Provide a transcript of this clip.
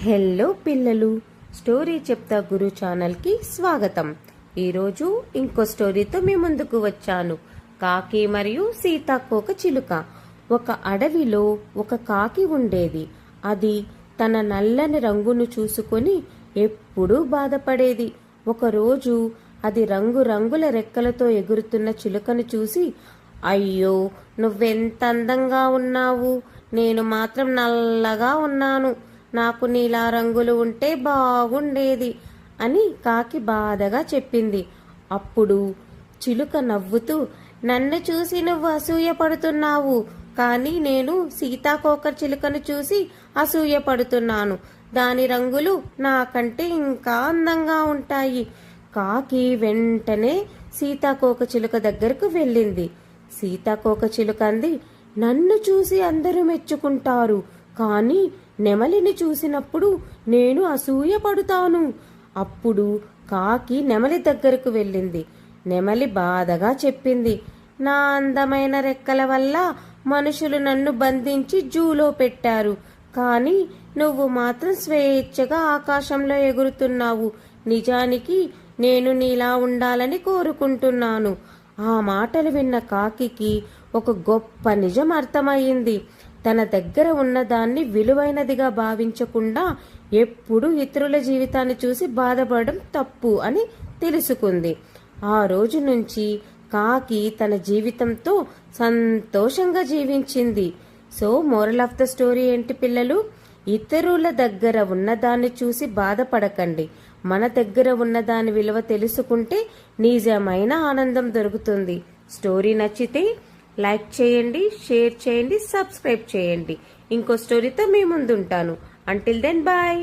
Hello పిల్లలు, story చెప్తా గురు ఛానల్కి స్వాగతం. ఈరోజు ఇంకో స్టోరీతో మీ ముందుకు వచ్చాను. కాకి మరియు సీతాకోక చిలుక. ఒక అడవిలో ఒక కాకి ఉండేది. అది తన నల్లని రంగును చూసుకొని ఎప్పుడూ బాధపడేది. ఒకరోజు అది రంగురంగుల రెక్కలతో ఎగురుతున్న చిలుకను చూసి, అయ్యో, నువ్వెంత అందంగా ఉన్నావు, నేను మాత్రం నల్లగా ఉన్నాను, నాకు నీలా రంగులు ఉంటే బాగుండేది అని కాకి బాధగా చెప్పింది. అప్పుడు చిలుక నవ్వుతూ, నన్ను చూసి నువ్వు అసూయ పడుతున్నావు, కానీ నేను సీతాకోక చిలుకను చూసి అసూయ పడుతున్నాను. దాని రంగులు నాకంటే ఇంకా అందంగా ఉంటాయి. కాకి వెంటనే సీతాకోక చిలుక దగ్గరకు వెళ్ళింది. సీతాకోక చిలుక అంది, నన్ను చూసి అందరూ మెచ్చుకుంటారు, కానీ నెమలిని చూసినప్పుడు నేను అసూయ పడుతాను. అప్పుడు కాకి నెమలి దగ్గరకు వెళ్ళింది. నెమలి బాధగా చెప్పింది, నా అందమైన రెక్కల వల్ల మనుషులు నన్ను బంధించి జూలో పెట్టారు, కానీ నువ్వు మాత్రం స్వేచ్ఛగా ఆకాశంలో ఎగురుతున్నావు. నిజానికి నేను నీలా ఉండాలని కోరుకుంటున్నాను. ఆ మాటలు విన్న కాకికి ఒక గొప్ప నిజం అర్థమయ్యింది. తన దగ్గర ఉన్నదాన్ని విలువైనదిగా భావించకుండా ఎప్పుడూ ఇతరుల జీవితాన్ని చూసి బాధపడడం తప్పు అని తెలుసుకుంది. ఆ రోజు నుంచి కాకి తన జీవితంతో సంతోషంగా జీవించింది. So moral of the story ఏంటి పిల్లలు? ఇతరుల దగ్గర ఉన్నదాన్ని చూసి బాధపడకండి. మన దగ్గర ఉన్నదాని విలువ తెలుసుకుంటే నిజమైన ఆనందం దొరుకుతుంది. స్టోరీ నచ్చితే లైక్ చేయండి, షేర్ చేయండి, సబ్స్క్రైబ్ చేయండి. ఇంకో స్టోరీతో మీ ముందుంటాను. Until then bye.